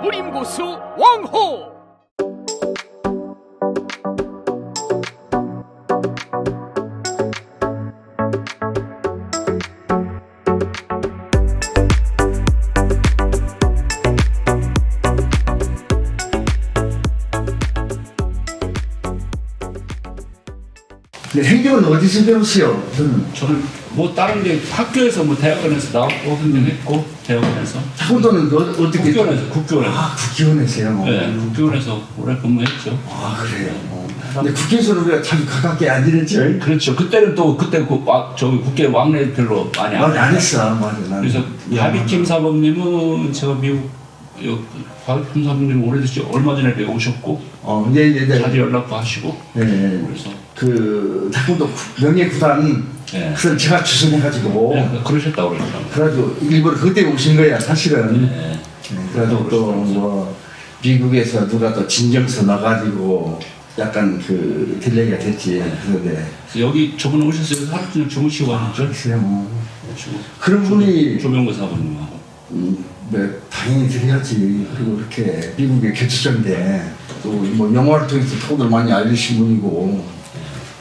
무림고수 왕호. 네, 행정은 어디서 배웠어요? 저는 뭐 다른 데 학교에서 뭐 대학원에서 나왔고 행정했고 대학원에서 태권도는 어떻게? 국교원에서 아, 국기원에서요? 네, 국교원에서 오래 근무했죠. 아, 그래요? 근데 국회에서는 우리가 참 가깝게 안 지냈죠? 그렇죠. 그때는 또 그때 저기 국회 왕래 별로 많이 안 했어. 맞아. 그래서 바비킴 사범님은 제가 미국 바비킴 사범님 오래됐죠. 얼마 전에 오셨고 네. 자주 연락도 하시고 네. 그래서 그 태권도 명예구단 네. 그걸 제가 추천해가지고 네, 그러셨다고 그러더라고요. 그래가지고 일부러 그때 오신 거야 사실은. 네. 그래가지고 또 뭐 미국에서 누가 또 진정서 넣어가지고 약간 그 딜레이가 됐지. 그런데 그래서 여기 저번에 오셨어요. 하루 종일 주무시고 하셨죠? 글쎄요 뭐 주무- 그런 분이 조명구 사범님하고 네, 당연히 드려야지. 그리고 이렇게 미국의 교수자인데 또 뭐 영화를 통해서 토들 많이 알리신 분이고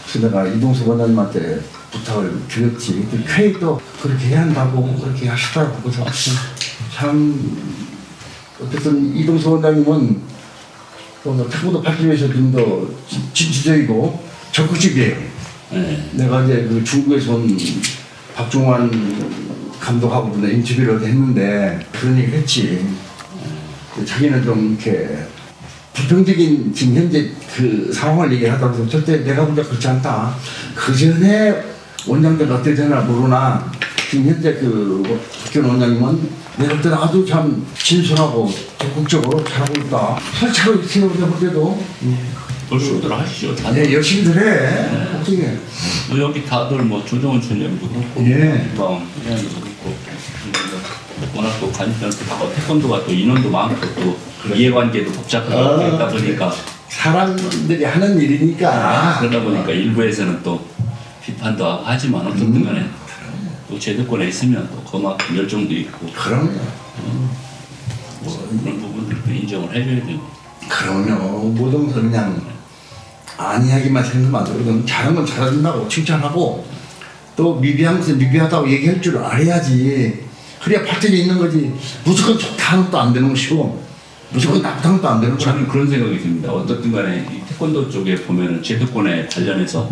그래서 내가 이동석 원장님한테 부탁을 드렸지. 근데 회의 또 그렇게 해야 한다고 그렇게 하시더라고. 그래서 참 어쨌든 이동석 원장님은 또 태권도 발전에서 좀 더 진취적이고 적극적이에요. 네. 내가 이제 그 중국에서 온 박종환 감독하고도 내 인터뷰를 했는데 그런 얘기를 했지. 자기는 좀 이렇게 부정적인 지금 현재 그 상황을 얘기하다 보서 절대 내가 보자 그렇지 않다. 그 전에 원장들 어떻게 되나 모르나 지금 현재 그 국회의원 원장님은 내가 볼 때는 아주 참 진솔하고 적극적으로 잘하고 있다. 설치하고 있어요. 내가 볼 때도. 벌써들 하시죠. 네, 열심히들 해. 걱정해. 뭐 여기 다들 뭐 조정원 춘장도 그렇고 예. 이방 회장도 그렇고 워낙 또 관련 태권도가 또 인원도 많고 또 이해관계도 복잡하고 있다 보니까 사람들이 하는 일이니까. 그러다 보니까 일부에서는 또 비판도 하지만 어쨌든 간에 또 제도권에 있으면 또 그만큼 열정도 있고 그럼요. 뭐 그런 부분들도 인정을 해줘야 되고 그럼요. 모든 것을 그냥 아니하기만 생각하면 안 되거든. 잘한 건 잘해준다고 칭찬하고 또 미비한 것은 미비하다고 얘기할 줄 알아야지. 그래야 발전이 있는 거지. 무조건 좋다는 것도 안 되는 것이고 무조건 나쁘다는 것도 안 되는 거야. 저는 그런 생각이 듭니다. 어떻든 간에 이 태권도 쪽에 보면은 제도권에 관련해서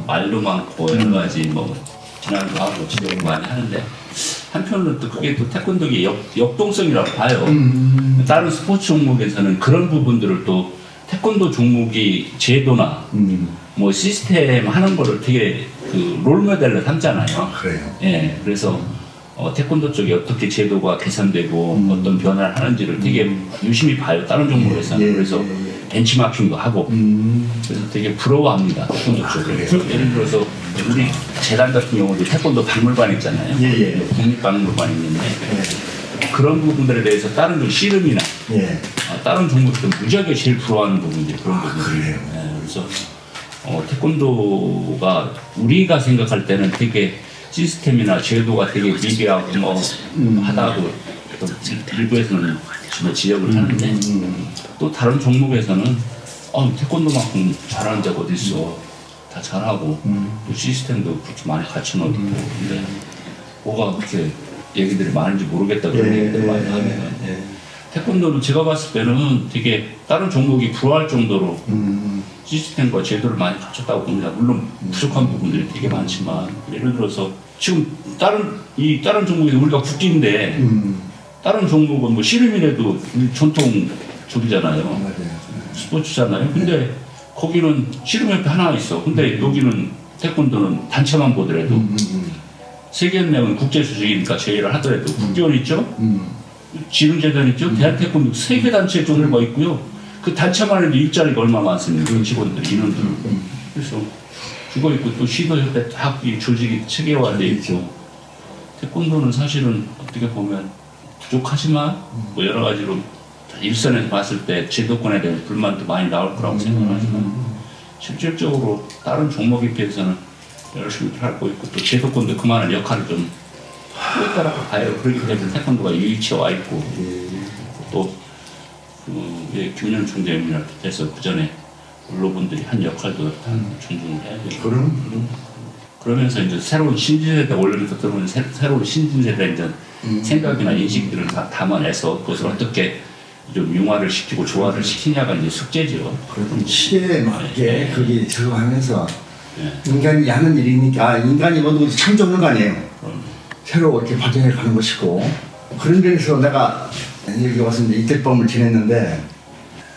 말도 많고 여러 가지 뭐 비난도 하고 지적도 많이 하는데 한편으로는 또 그게 또 태권도의 역동성이라고 봐요. 다른 스포츠 종목에서는 그런 부분들을 또 태권도 종목이 제도나 뭐 시스템 하는 거를 되게 그 롤모델로 삼잖아요. 그래요. 예, 그래서 태권도 쪽이 어떻게 제도가 개선되고 어떤 변화를 하는지를 되게 유심히 봐요. 다른 종목에서는. 그래서 벤치마킹도 하고 그래서 되게 부러워합니다. 태권도 쪽을. 예를 들어서 우리 재단 같은 경우도 태권도 박물관 있잖아요. 국립박물관 있는데 그런 부분들에 대해서 다른 좀 씨름이나 다른 종목들 무지하게 제일 부러워하는 부분들이 그런 부분들이에요. 그래서 태권도가 우리가 생각할 때는 되게 시스템이나 제도가 되게 미비하고 뭐 하다고 또 일부에서는 지적을 하는데 또 다른 종목에서는 태권도만큼 잘하는 데가 어디 있어. 다 잘하고 또 시스템도 그렇게 많이 갖춰놓고 근데 뭐가 그렇게 얘기들이 많은지 모르겠다 그런 얘기들 많이 합니다. 태권도는 제가 봤을 때는 되게 다른 종목이 부러워할 정도로 시스템과 제도를 많이 갖췄다고 봅니다. 물론 부족한 부분들이 되게 많지만 예를 들어서 지금 다른 종목에서 우리가 국기인데 다른 종목은 뭐 씨름이라도 전통 쪽이잖아요. 스포츠잖아요. 근데 거기는 씨름협회 하나 있어. 근데 여기는 태권도는 단체만 보더라도 세계연맹은 국제 조직이니까 제의를 하더라도 국기원 있죠? 지능재단 있죠? 대한태권도 세계 단체 종류가 있고요. 그 단체만 해도 일자리가 얼마나 많습니까? 그 직원들, 인원들. 그래서 그거 있고 또 시도협회 딱 이 조직이 체계화돼 있고 태권도는 사실은 어떻게 보면 부족하지만 뭐 여러 가지로 일선에서 봤을 때 제도권에 대한 불만도 많이 나올 거라고 생각하지만 실질적으로 다른 종목에 비해서는 열심히 하고 있고 또 제도권도 그만한 역할을 좀 하고 있다라고 봐요. 그렇기 때문에 태권도가 유치해 와 있고 또 김윤 총재님이나 비롯해서 그 전에 언론분들이 한 역할도 다 존중을 해야 되고. 그럼 그러면서 이제 새로운 신진세대 올려서 들어오는 새로운 신진세대 이제 생각이나 인식들을 다 담아내서 그것을 어떻게 좀 융화를 시키고 조화를 시키냐가 이제 숙제죠. 그래도 시대에 맞게 거기 적응하면서 예. 인간이 하는 일이니까 인간이 뭐든지 창조하는 거 아니에요. 새로 이렇게 발전해 가는 것이고 그런 데서 내가 여기 와서 이제 이틀밤을 지냈는데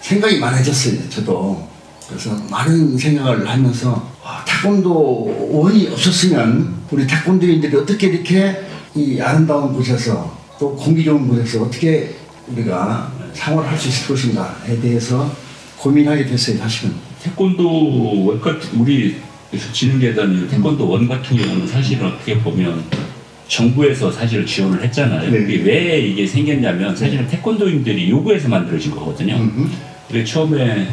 생각이 많아졌어요. 저도 그래서 많은 생각을 하면서 태권도 원이 없었으면 우리 태권도인들이 어떻게 이렇게 이 아름다운 곳에서 또 공기 좋은 곳에서 어떻게 우리가 생활할 수 있을 것인가에 대해서 고민하게 됐어요. 사실은 태권도 원 같은 우리 진흥재단이 태권도 원 같은 경우는 사실은 어떻게 보면 정부에서 사실 지원을 했잖아요. 네. 이게 왜 이게 생겼냐면 사실은 태권도인들이 요구해서 만들어진 거거든요. 그게 처음에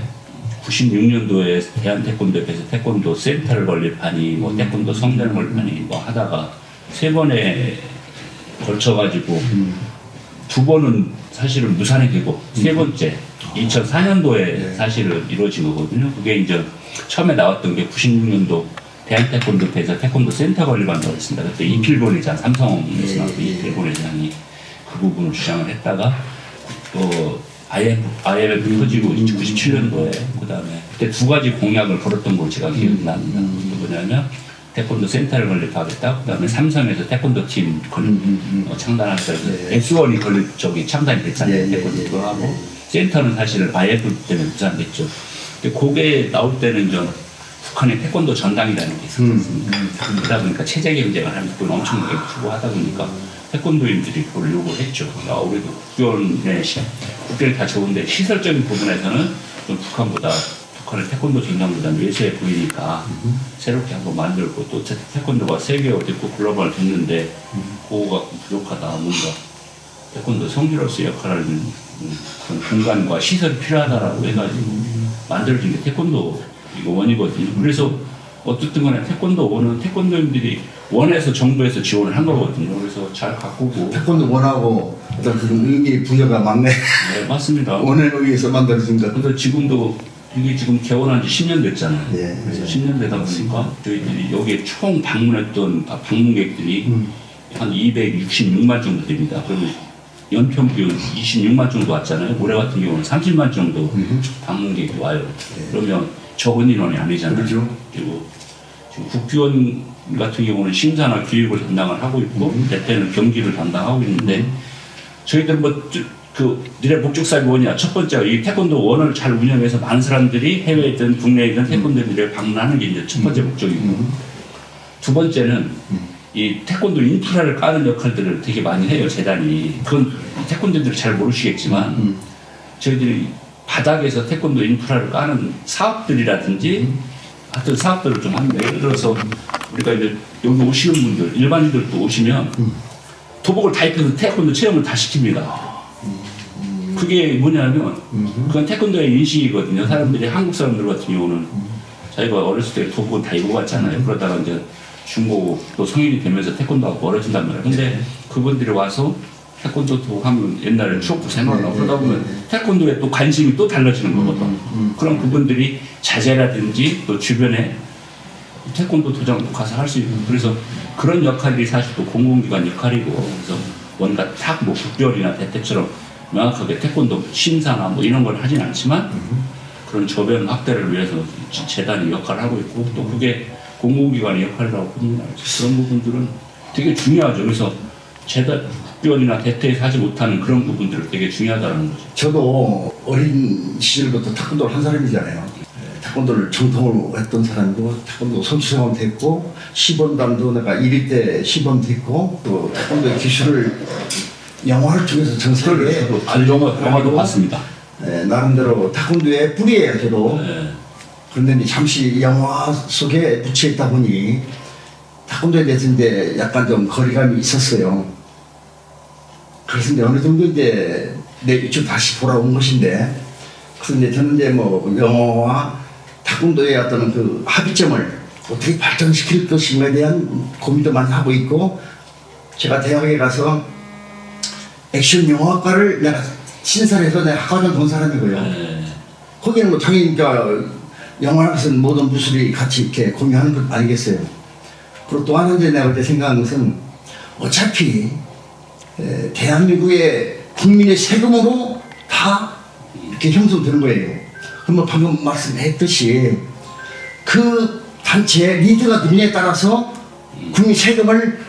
96년도에 대한태권도협회에서 태권도 센터를 건립하니 뭐 태권도 성전을 건립하니 뭐 하다가 세 번에 걸쳐가지고 두 번은 사실은 무산이 되고 세 번째 2004년도에 사실은 이루어진 거거든요. 그게 이제 처음에 나왔던 게 96년도 대한태권도협회에서 태권도 센터 건립한다고 했습니다. 그때 이필곤 회장, 삼성에서 나왔던 이필곤 회장이 그 부분을 주장을 했다가 IMF 터지고 97년도에 그다음에 그때 두 가지 공약을 걸었던 걸 제가 기억이 납니다. 그게 뭐냐면 태권도 센터를 건립하겠다. 그다음에 삼성에서 태권도 팀 창단하겠다. S1이 창단이 됐잖아요. 태권도 하고 센터는 사실은 IMF 때문에 무산됐죠. 근데 그게 나올 때는 좀 북한의 태권도 전당이라는 게 있었습니다. 그러다 보니까 체제 경쟁을 하면서 그걸 엄청나게 추구하다 보니까 태권도인들이 그걸 요구했죠. 우리도 국경이 다 좋은데 시설적인 부분에서는 좀 북한의 태권도 전당보다 외세해 보이니까 새롭게 한번 만들고 또 태권도가 세계화 됐고 글로벌 됐는데 그거가 부족하다. 뭔가 태권도 성지로서 역할을 하는 그런 공간과 시설이 필요하다라고 해가지고 만들어진 게 태권도 이거 원이거든요. 그래서 어쨌든 간에 태권도 원은 태권도인들이 원에서 정부에서 지원을 한 거거든요. 그래서 잘 가꾸고 태권도 원하고 어떤 그런 의미 부여가 많네. 네, 맞습니다. 원에 의해서 만들어진 것. 그래서 지금도 이게 지금 개원한 지 10년 됐잖아요. 예, 그래서 10년 되다 보니까 저희들이 여기에 총 방문했던 방문객들이 한 266만 정도 됩니다. 그러면 연평균 26만 정도 왔잖아요. 올해 같은 경우는 30만 정도 방문객이 와요. 그러면 적은 인원이 아니잖아요. 그렇죠. 그리고 지금 국기원 같은 경우는 심사나 교육을 담당을 하고 있고 대표는 경기를 담당하고 있는데 저희들 니네 목적사업이 뭐냐? 첫 번째가 이 태권도 원을 잘 운영해서 많은 사람들이 해외든 국내에든 태권도들을 방문하는 게 이제 첫 번째 목적이고 두 번째는 이 태권도 인프라를 까는 역할들을 되게 많이 해요, 재단이. 그건 태권도들이 잘 모르시겠지만 저희들이 바닥에서 태권도 인프라를 까는 사업들이라든지 하여튼 사업들을 좀 합니다. 예를 들어서 우리가 이제 여기 오시는 분들, 일반인들도 오시면 도복을 다 입혀서 태권도 체험을 다 시킵니다. 그게 뭐냐면 그건 태권도의 인식이거든요. 사람들이 한국 사람들 같은 경우는 자기가 어렸을 때 도복을 다 입어봤잖아요. 그러다가 이제 중고 또 성인이 되면서 태권도하고 멀어진단 말이에요. 근데 그분들이 와서 태권도 도복 하면 옛날에 추억도 생각나고 그러다 보면 태권도에 또 관심이 또 달라지는 거거든. 그런 부분들이 자제라든지 또 주변에 태권도 도장도 가서 할 수 있고 그래서 그런 역할이 사실 또 공공기관 역할이고 그래서 뭔가 딱 국별이나 대택처럼 명확하게 태권도 심사나 뭐 이런 걸 하진 않지만 그런 저변 확대를 위해서 재단이 역할을 하고 있고 또 그게 공공기관의 역할이라고 봅니다. 그런 부분들은 되게 중요하죠. 그래서 재단 국별이나 대퇴에서 하지 못하는 그런 부분들을 되게 중요하다는 거죠. 저도 어린 시절부터 태권도를 한 사람이잖아요. 태권도를 정통으로 했던 사람이고 태권도 선수생활도 했고 시범단도 내가 1위 때 시범도 했고 또 태권도의 기술을 영화를 통해서 전 세계에 영화도 봤습니다. 네, 나름대로 태권도의 뿌리예요, 저도. 네. 그런데 이제 잠시 영화 속에 붙여 있다 보니 태권도에 대해서 이제 약간 좀 거리감이 있었어요. 그래서 이제 어느 정도 이제 내 이쪽 다시 돌아온 것인데, 그래서 이제 저는 이제 뭐 영어와 태권도의 어떤 그 합의점을 어떻게 발전시킬 것인가에 대한 고민도 많이 하고 있고, 제가 대학에 가서 액션 영화과를 내가 신설해서 내가 학과장 본 사람이고요. 네. 거기는 뭐 당연히 영화를 무슨 모든 무술이 같이 이렇게 공유하는 것 아니겠어요. 그리고 또 하나 이제 내가 그때 생각한 것은 어차피 대한민국의 국민의 세금으로 다 이렇게 형성되는 거예요. 그러면 방금 말씀했듯이 그 단체의 리더가 누구냐에 따라서 국민 세금을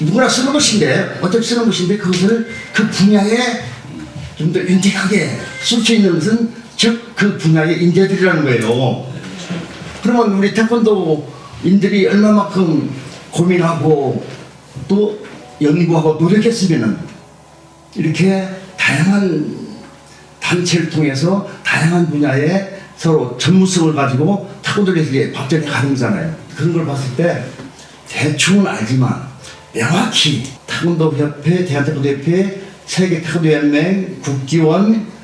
누구나 쓰는 것인데 어떻게 쓰는 것인데 그것을 그 분야에 좀 더 윤택하게 쓸 수 있는 것은 즉 그 분야의 인재들이라는 거예요. 그러면 우리 태권도인들이 얼마만큼 고민하고 또 연구하고 노력했으면은 이렇게 다양한 단체를 통해서 다양한 분야에 서로 전문성을 가지고 태권도에서 발전해 가는 거잖아요. 그런 걸 봤을 때 대충은 알지만 명확히 태권도협회, 대한태권도협회, 세계태권도연맹, 국기원,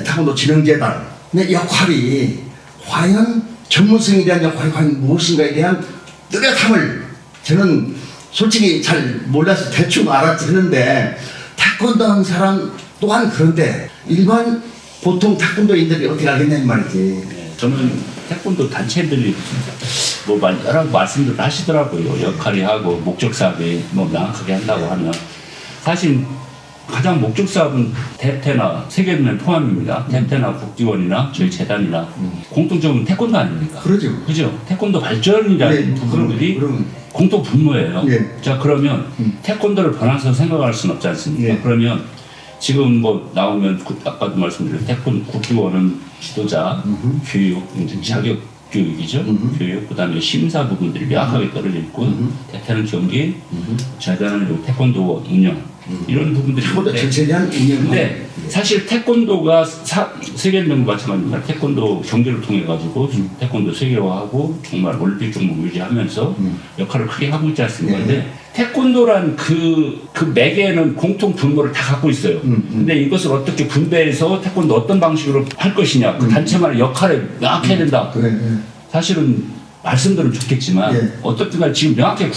태권도 진흥재단의 역할이 과연 전문성에 대한 역할이 과연 무엇인가에 대한 뚜렷함을 저는 솔직히 잘 몰라서 대충 알았는데 태권도 하는 사람 또한 그런데 일반 보통 태권도인들이 어떻게 알겠냐는 말이지. 네, 저는 태권도 단체들이 뭐 여러 말씀들 하시더라고요. 역할이 하고 목적 사업이 뭐 명확하게 한다고 하면 사실 가장 목적 사업은 대태나 세계연맹 포함입니다. 대태나 국기원이나 저희 재단이나 공통적으로 태권도 아닙니까? 그러죠. 그죠? 태권도 발전이라는 부분들이 공통 분모예요. 예. 자 그러면 태권도를 번화해서 생각할 수는 없지 않습니까? 예. 그러면 지금 뭐 나오면 아까도 말씀드린 태권도 국기원은 지도자, 교육, 이제 자격 교육이죠. 교육, 그다음에 심사 부분들이 명확하게 떨어져 있고 대태는 경기, 재단은 태권도 운영 이런 부분들이 태권도 있는데 전체에 대한 근데 사실 태권도가 세계연맹과 마찬가지입니다. 태권도 경기를 통해 가지고 태권도 세계화하고 정말 올림픽 종목 유지하면서 역할을 크게 하고 있지 않습니까? 네. 근데 태권도란 그 매개는 공통 분모를 다 갖고 있어요. 근데 이것을 어떻게 분배해서 태권도 어떤 방식으로 할 것이냐, 그 단체만의 역할을 명확해야 된다. 그래. 사실은 말씀들은 좋겠지만 예. 어떻든 간에 지금 명확하게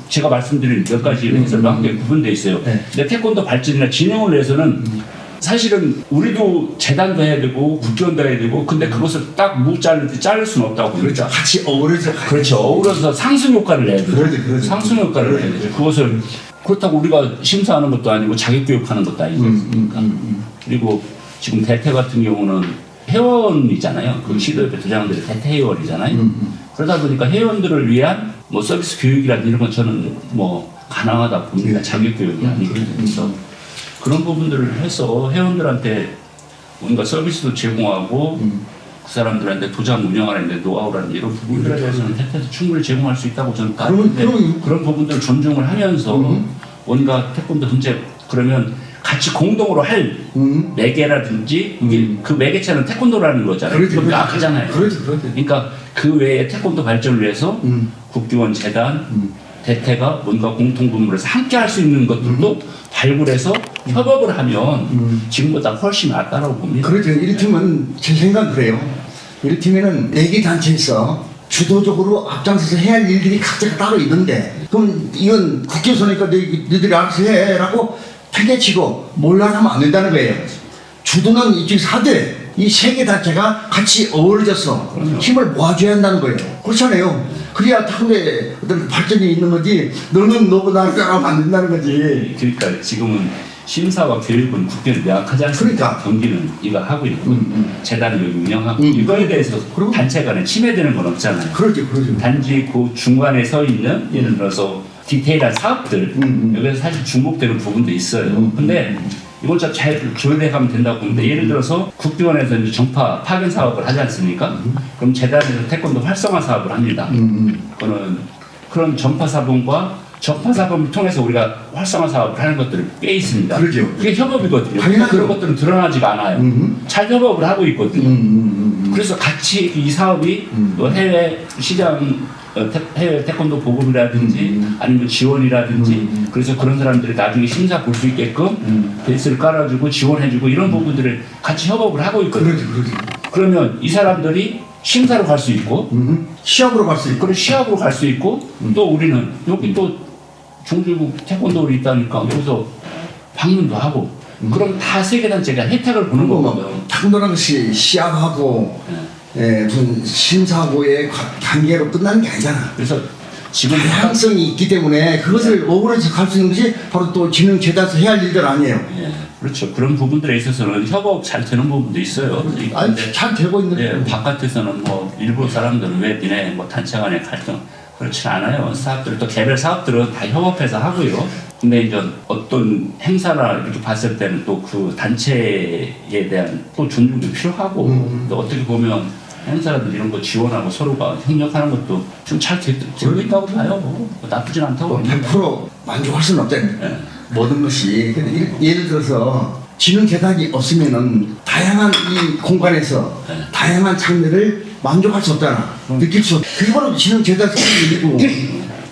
제가 말씀드린 몇 가지 해서 명확하게 구분되어 있어요. 예. 근데 태권도 발전이나 진흥을 위해서는 사실은 우리도 재단도 해야 되고 국기원도 해야 되고 근데 그것을 딱 자를 수는 없다고 봅니다. 그렇죠. 같이 어우러져. 그렇죠. 어우러서 상승 효과를 내야 돼요. 그러죠. 상승 효과를 내야 되죠. 그것을 그렇다고 우리가 심사하는 것도 아니고 자격 교육하는 것도 아니지 않습니까? 그리고 지금 대태 같은 경우는 회원이잖아요. 그 시도협회 도장들이 대태 회원이잖아요. 그러다 보니까 회원들을 위한 뭐 서비스 교육이라든지 이런 건 저는 뭐 가능하다 봅니다. 자격 교육이 아니고 그래서 그런 부분들을 해서 회원들한테 뭔가 서비스도 제공하고 그 사람들한테 도장 운영하는 데 노하우라든지 이런 부분들에 대해서는 태태도 충분히 제공할 수 있다고 저는 따르는데 그런 부분들을 존중을 하면서 뭔가 태권도 현재 그러면 같이 공동으로 할 매개라든지 이게 그 매개체는 태권도라는 거잖아요. 그렇죠. 명확하잖아요. 그렇죠. 그러니까 그 외에 태권도 발전을 위해서 국기원 재단 대태가 뭔가 공통분모를 해서 함께 할 수 있는 것들도 발굴해서 협업을 하면 지금보다 훨씬 낫다라고 봅니다. 그렇죠. 이를테면 제 생각은 그래요. 이를테면은 4개 단체에서 주도적으로 앞장서서 해야 할 일들이 각자가 따로 있는데 그럼 이건 국회에서니까 너희들이 알아서 해라고 팽개치고 몰라하면 안 된다는 거예요. 주도는 이쪽에서 하되 이 3개 단체가 같이 어우러져서 힘을 모아줘야 한다는 거예요. 그렇잖아요. 그래야 태권도에 어떤 발전이 있는 거지 너는 너보다 나랑 안 된다는 거지. 그러니까 지금은 심사와 교육은 국회는 명확하지 않습니까? 그러니까. 경기는 이거 하고 있고 재단은 여기 운영하고 이거에 대해서 그럼. 단체 간에 침해되는 건 없잖아요. 그렇죠. 단지 그 중간에 서 있는 예를 들어서 디테일한 사업들 여기서 사실 중복되는 부분도 있어요. 근데 이걸 잘 조율해 가면 된다고 보는데 예를 들어서 국기원에서 이제 정파 파견 사업을 하지 않습니까? 그럼 재단에서 태권도 활성화 사업을 합니다. 그거는 그런 전파 사범과 전파 사범을 통해서 우리가 활성화 사업을 하는 것들이 꽤 있습니다. 그러죠. 그게 협업이거든요. 당연하죠. 그런 것들은 드러나지가 않아요. 잘 협업을 하고 있거든요. 그래서 같이 이 사업이 또 해외 시장 해외 태권도 보급이라든지 아니면 지원이라든지 그래서 그런 사람들이 나중에 심사 볼 수 있게끔 베이스를 깔아주고 지원해주고 이런 부분들을 같이 협업을 하고 있거든요. 그렇죠. 그러면 이 사람들이 심사로 갈 수 있고 시합으로 갈 수 있고 그리고 시합으로 갈 수 있고 또 우리는 여기 또 중주국 태권도를 있다니까 여기서 방문도 하고 그럼 다 세계단체가 혜택을 보는 그리고 거고요. 뭐 탁월한 것이 시합하고 무슨 심사하고의 관계로 끝나는 게 아니잖아. 그래서 지금 다양성이 있기 때문에 그것을 어그러져 갈 수 있는 것이 바로 또 진흥재단에서 해야 할 일들 아니에요. 예, 그렇죠. 그런 부분들에 있어서는 협업 잘 되는 부분도 있어요. 아니 근데 잘 되고 있는. 예, 바깥에서는 뭐 일부 사람들은 왜 니네 뭐 단체 간의 갈등 그렇지 않아요. 사업들 또 개별 사업들은 다 협업해서 하고요. 근데 이제 어떤 행사나 이렇게 봤을 때는 또 그 단체에 대한 또 존중도 필요하고 또 어떻게 보면 행사라든지 이런 거 지원하고 서로가 협력하는 것도 좀 잘 되고 있다고 봐요. 뭐 나쁘진 않다고. 100% 만족할 수는 없잖아요. 예. 모든 것이. 근데 예를 들어서 진흥재단이 없으면은 다양한 이 공간에서 다양한 장르를 만족할 수 없잖아. 느낄 수 없. 그게 바로 진흥재단 일이고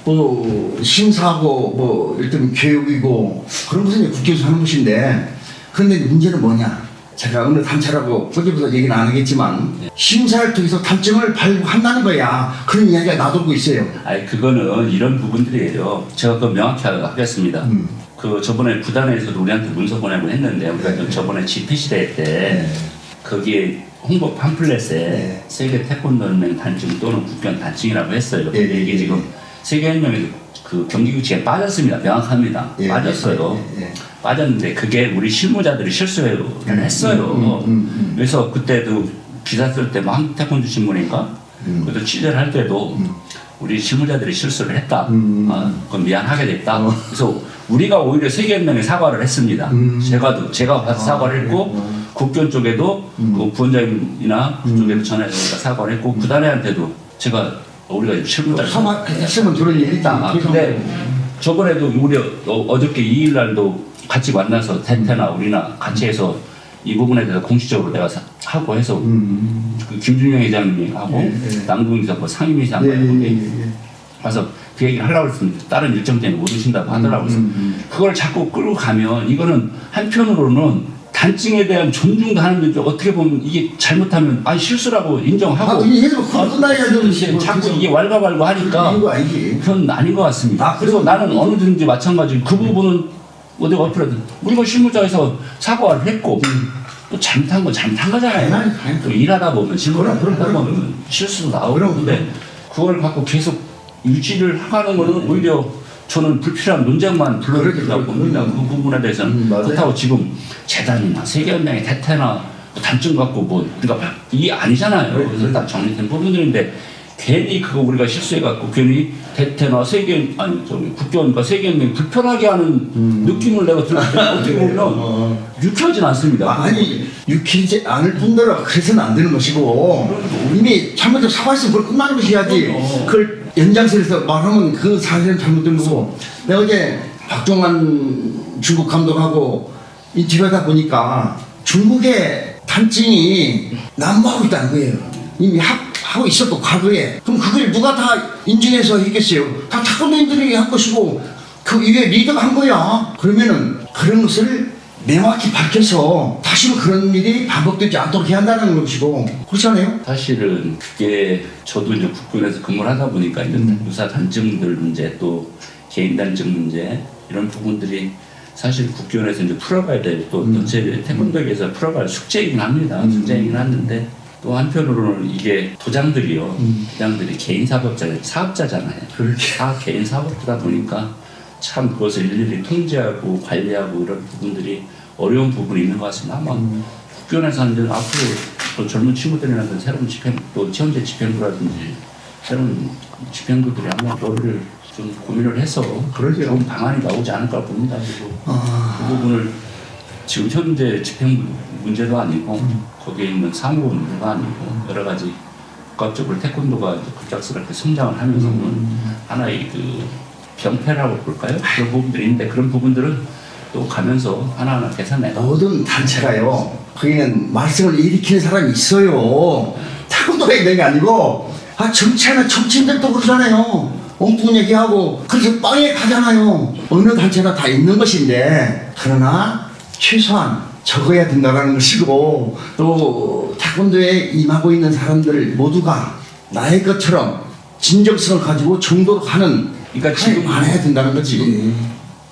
뭐 심사하고 뭐 일단 교육이고 그런 것은 국회에서 하는 것인데 그런데 문제는 뭐냐? 제가 어느 단체라고 거기부터 얘기는 안 하겠지만 심사를 통해서 단점을 발견한다는 거야. 그런 이야기가 나돌고 있어요. 아니 그거는 이런 부분들이에요. 제가 그거 명확히 하겠습니다. 그 저번에 구단에서도 우리한테 문서 보내고 했는데 우리가 저번에 집회 시대 때 거기에 홍보 팜플렛에 세계 태권도연맹 단증 또는 국견 단증이라고 했어요. 근데 이게 지금 세계연맹에서 그 경기 규칙에 빠졌습니다. 명확합니다. 빠졌어요. 빠졌는데 그게 우리 실무자들이 실수를 했어요. 그래서 그때도 기사 쓸 때 뭐 한국 태권도 신문인가 그래도 취재를 할 때도 우리 실무자들이 실수를 했다. 그건 미안하게 됐다. 그래서 우리가 오히려 세계연맹에 사과를 했습니다. 제가 가서 사과를 했고 국견 쪽에도 그 부원장이나 그쪽에도 전화해서 사과를 했고 구단회한테도 제가 우리가 실무자를 했으면 그런 일이 있다. 근데 저번에도 우리 어저께 2일 날도 같이 만나서 텐테나 우리나 같이 해서 이 부분에 대해서 공식적으로 내가 하고 해서 그 김준영 회장님하고 남궁기사 뭐 상임이사님하고 가서 그 얘기를 하려고 했습니다. 다른 일정 때문에 못 오신다고 하더라고요. 그래서 그걸 자꾸 끌고 가면 이거는 한편으로는 단증에 대한 존중도 하는데 어떻게 보면 이게 잘못하면 아니 실수라고 인정하고 자꾸 이게 왈가왈부 하니까 그건 아닌 것 같습니다. 그래서 나는 어느든지 마찬가지로 그 부분은 어디 어플에도 우리가 실무자에서 사과를 했고 또 잘못한 건 잘못한 거잖아요. 또 일하다 보면 실무를 하다 보면 실수도 나오고 근데 그걸 갖고 계속 유지를 하는 거는 오히려 저는 불필요한 논쟁만 불러일으킨다고 봅니다. 그 부분에 대해서는 그렇다고 지금 재단이나 세계연맹의 대퇴나 단점 갖고 뭐 우리가 이게 아니잖아요. 그래서 딱 정리된 부분들인데 괜히 그거 우리가 실수해갖고 괜히 대퇴나 국교원과 세계연맹 불편하게 하는 느낌을 내가 들을 때 어떻게 보면 유쾌하진 않습니다. 아니 유쾌하지 않을 뿐더러 그래서는 안 되는 것이고 이미 잘못해서 사과했으면 그걸 끝나는 것이야지. 그걸 연장선에서 말하면 그 사실은 잘못된 거고. 내가 어제 박종환 중국 감독하고 인터뷰하다 보니까 중국의 단증이 난무하고 있다는 거예요. 이미 하고 있었고 과거에. 그럼 그걸 누가 다 인증해서 했겠어요? 다 태권도인들이 한 것이고 그 이후에 리더가 한 거야. 그러면은 그런 것을 명확히 밝혀서 다시는 그런 일이 반복되지 않도록 해야 한다는 것이고 그렇지 않아요? 사실은 그게 저도 이제 국군에서 근무를 하다 보니까 이제 유사 단증들 문제 또 개인 단증 문제 이런 부분들이 사실 국교원에서 이제 풀어가야 될 또 전체 태권도에서 풀어갈 숙제이긴 합니다. 숙제이긴 하는데 또 한편으로는 이게 도장들이요. 도장들이 개인 사업자잖아요. 다 개인 사업자다 보니까 참 그것을 일일이 통제하고 관리하고 이런 부분들이 어려운 부분이 있는 것 같습니다. 아마 국교원에서 이제 앞으로 또 젊은 친구들이라든지 새로운 집행, 또 현재 집행부라든지 새로운 집행부들이 아마 머리를 좀 고민을 해서 좋은 방안이 나오지 않을까 봅니다. 그리고 그 부분을 지금 현재 집행부 문제도 아니고 거기에 있는 사무부 문제가 아니고 여러 가지 복합적으로 태권도가 급작스럽게 성장을 하면서는 하나의 그 병폐라고 볼까요? 그런 부분들이 있는데 그런 부분들은 또 가면서 하나하나 개선해가. 모든 단체가요. 거기는 말썽을 일으키는 사람이 있어요. 태권도가 있는 게 아니고 정치하는 정치인들도 그러잖아요. 엉뚱 얘기하고 그래서 빵에 가잖아요. 어느 단체나 다 있는 것인데 그러나 최소한 적어야 된다는 것이고 또 태권도에 임하고 있는 사람들 모두가 나의 것처럼 진정성을 가지고 정도로 가는 그러니까 지금 많아야 된다는 거지.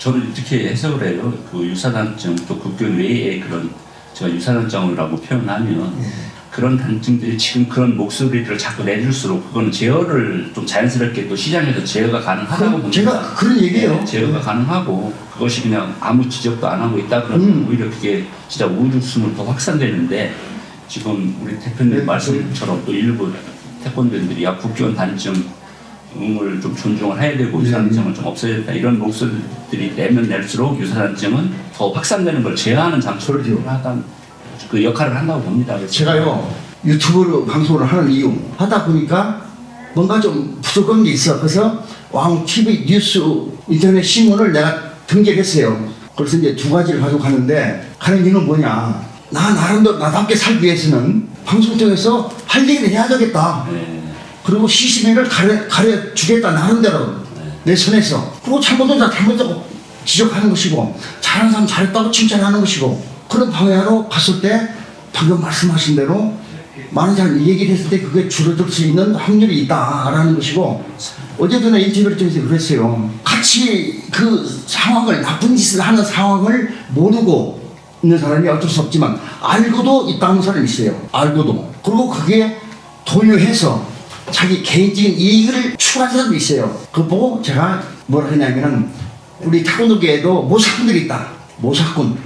저는 이렇게 해석을 해요. 그 유사단증 또 국경 외에 그런 제가 유사단증이라고 표현하면 그런 단증들이 지금 그런 목소리를 자꾸 내줄수록 그거는 제어를 좀 자연스럽게 또 시장에서 제어가 가능하다고 봅니다. 제가 그런 얘기예요. 네, 제어가 가능하고 그것이 그냥 아무 지적도 안 하고 있다 그러면 오히려 그게 진짜 우후죽순으로 더 확산되는데 지금 우리 대표님 말씀처럼 또 일부 태권도인들이 야 국기원 단증을 좀 존중을 해야 되고 유사단증을 좀 없애야 된다 이런 목소리들이 내면 낼수록 유사단증은 더 확산되는 걸 제어하는 장소를 하다 그 역할을 한다고 봅니다. 그래서 제가요 유튜브로 방송을 하는 이유 하다 보니까 뭔가 좀 부족한 게 있어. 그래서 왕 TV 뉴스 인터넷 신문을 내가 등재했어요. 그래서 이제 두 가지를 가지고 가는데 가는 이유는 뭐냐? 나 나름대로 나답게 살기 위해서는 방송 통해서 할 얘기를 해야 되겠다. 그리고 시시비를 가려주겠다 나름대로 내 선에서. 그리고 잘못된 사람 잘못했다고 지적하는 것이고 잘하는 사람 잘했다고 칭찬하는 것이고 그런 방향으로 갔을 때 방금 말씀하신 대로 많은 사람이 얘기를 했을 때 그게 줄어들 수 있는 확률이 있다라는 것이고 어제도 내 인터뷰를 통해서 그랬어요. 같이 그 상황을 나쁜 짓을 하는 상황을 모르고 있는 사람이 어쩔 수 없지만 알고도 있다는 사람이 있어요. 알고도. 그리고 그게 도유해서 자기 개인적인 이익을 추구하는 사람도 있어요. 그거 보고 제가 뭐라 했냐면은 우리 태권도계에도 모사꾼들이 있다. 모사꾼.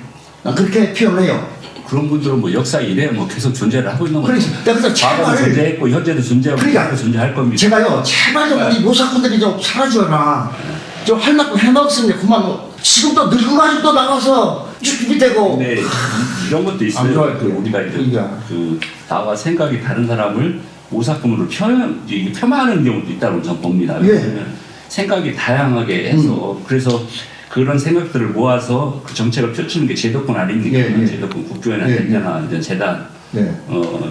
난 그렇게 표현을 해요. 그런 분들은 뭐 역사 이래 뭐 계속 존재를 하고 있는 거죠. 그래서 과거도 제발 존재했고 현재도 존재하고 그러니까 존재할 겁니다. 제가요 제발 좀 우리 모사꾼들이 좀 사라져라. 좀 할 만큼 해먹었으면 그만. 지금도 늙어가지고 또 나가서 준비되고. 네, 이런 것도 있어요. 좋아요. 그 우리가 이제 그러니까. 그 나와 생각이 다른 사람을 모사꾼으로 폄하하는 경우도 있다고 저는 봅니다. 예. 왜냐하면 생각이 다양하게 해서 그래서 그런 생각들을 모아서 그 정책을 펼치는 게 제도권 아닙니까? 예, 예. 제도권 국교회나 예, 대표나 재단 네.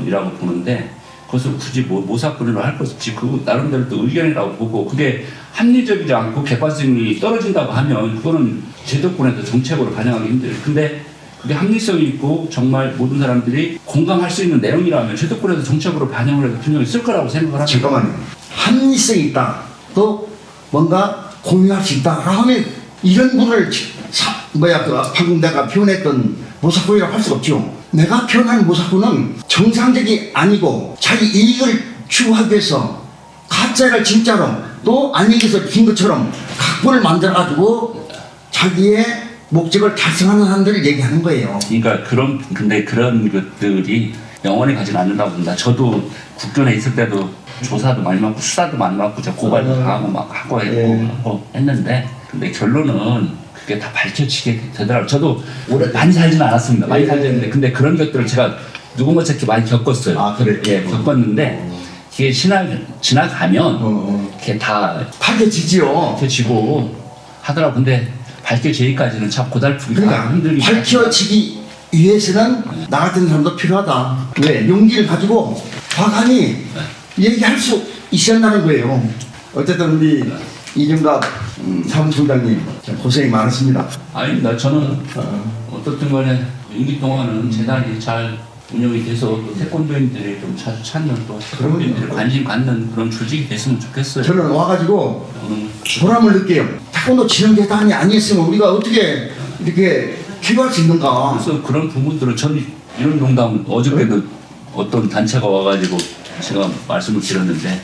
이라고 보는데 그것을 굳이 모사꾼으로 할 것 없이 그 나름대로 또 의견이라고 보고 그게 합리적이지 않고 객관성이 떨어진다고 하면 그거는 제도권에서 정책으로 반영하기 힘들어요. 근데 그게 합리성이 있고 정말 모든 사람들이 공감할 수 있는 내용이라면 제도권에서 정책으로 반영을 해도 분명히 쓸 거라고 생각을 합니다. 잠깐만요. 합리성이 있다. 또 뭔가 공유할 수 있다. 하면 이런 분을 방금 내가 표현했던 모사꾼이라고 할 수 없죠. 내가 표현한 모사꾼은 정상적이 아니고 자기 이익을 추구하기 위해서 가짜를 진짜로 또 아니기서 긴 것처럼 각본을 만들어가지고 자기의 목적을 달성하는 사람들을 얘기하는 거예요. 그러니까 근데 그런 것들이 영원히 가지는 않는다고 봅니다. 저도 국견에 있을 때도 조사도 많이 받고 수사도 많이 받고 제가 고발도 당하고 막 하고 했고 했는데 근데 결론은 그게 다 밝혀지게 되더라고요. 저도 많이 살지는 않았습니다. 많이 살졌는데 근데 그런 것들을 제가 누군가 이렇게 많이 겪었어요. 아, 그래? 예, 겪었는데 이게 지나가면 이게 다 밝혀지지요. 밝혀지고 하더라고. 근데 밝혀지기까지는 참 고달프기 그러니까 힘들기 밝혀지기 위해서는 나 같은 사람도 필요하다. 왜? 용기를 가지고 과감히 얘기할 수 있었다는 거예요. 어쨌든 우리 이준갑 사무총장님 고생이 많으십니다. 아닙니다. 저는 어떻든 간에 임기 동안은 재단이 잘 운영이 돼서 또 태권도인들이 좀 자주 찾는 또 태권도인들이 관심 갖는 그런 조직이 됐으면 좋겠어요. 저는 와가지고 보람을 느껴요. 태권도 진흥재단이 아니었으면 우리가 어떻게 이렇게 기부할 수 있는가. 그래서 그런 부분들은 저는 이런 농담 어저께도 어떤 단체가 와가지고 제가 말씀을 드렸는데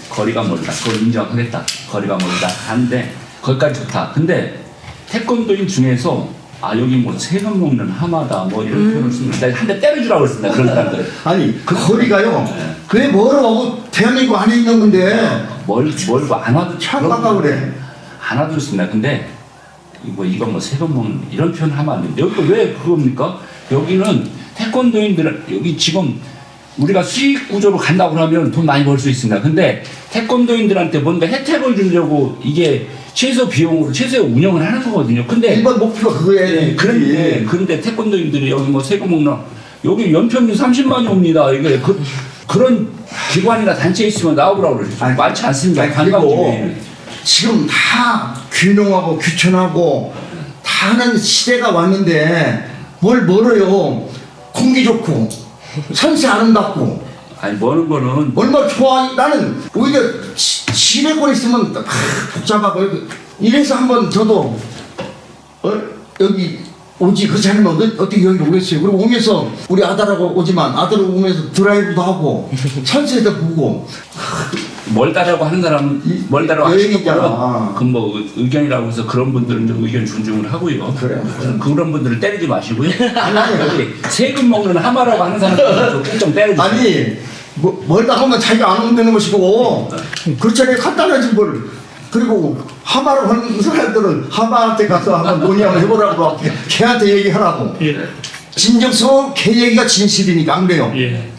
거리가 멀다. 그걸 인정하겠다. 거리가 멀다. 하는데 거기까지 좋다. 근데 태권도인 중에서 여기 뭐 세금 먹는 하마다 뭐 이런 표현을 쓰면 한 대 때려주라고 했습니다. 그런 사람들. 아니 그 거리가요. 그게 멀어. 대한민국 안에 있는 건데 멀고 안 와도 참가가 그래. 안 와도 좋습니다. 근데 이거 뭐 세금 먹는 이런 표현 하면 안 됩니다. 여기 왜 그겁니까? 여기는 태권도인들은 여기 지금 우리가 수익 구조로 간다고 하면 돈 많이 벌 수 있습니다. 근데 태권도인들한테 뭔가 혜택을 주려고 이게 최소 비용으로 최소의 운영을 하는 거거든요. 근데 일반 목표가 그거예요. 그런데 태권도인들이 여기 뭐 세금 먹나 여기 연평균 30만이 옵니다. 이게 그런 기관이나 단체 있으면 나오라고 그러죠. 많지 않습니다. 그리고 지금 다 균형하고 귀천하고 다 하는 시대가 왔는데 뭘 멀어요. 공기 좋고 선세 아름답고 아니 머는 거는 얼마나 좋아. 나는 오히려 시내권 있으면 복잡하고 이래서 한번 저도 여기 오지 그렇지 않으면 어떻게 여기 오겠어요. 그리고 오면서 우리 아들하고 오지만 아들 오면서 드라이브도 하고 천세도 보고 멀다라고 하는 사람은 멀다라고 하시는 여행이잖아. 분은 그뭐 의견이라고 해서 그런 분들은 좀 의견 존중을 하고요. 그래요. 그런 분들을 때리지 마시고요. 여기 세금 먹는 하마라고 하는 사람들은 좀 때려주세요. 아니 멀다 하면 자기가 안 오면 되는 것이고 그렇잖아요. 간단하지 뭘. 그리고 하마로 하는 사람들은 하마한테 가서 한번 논의 한번 해보라고 걔한테 얘기하라고. 예. 진정성 걔 얘기가 진실이니까 안 그래요. 예.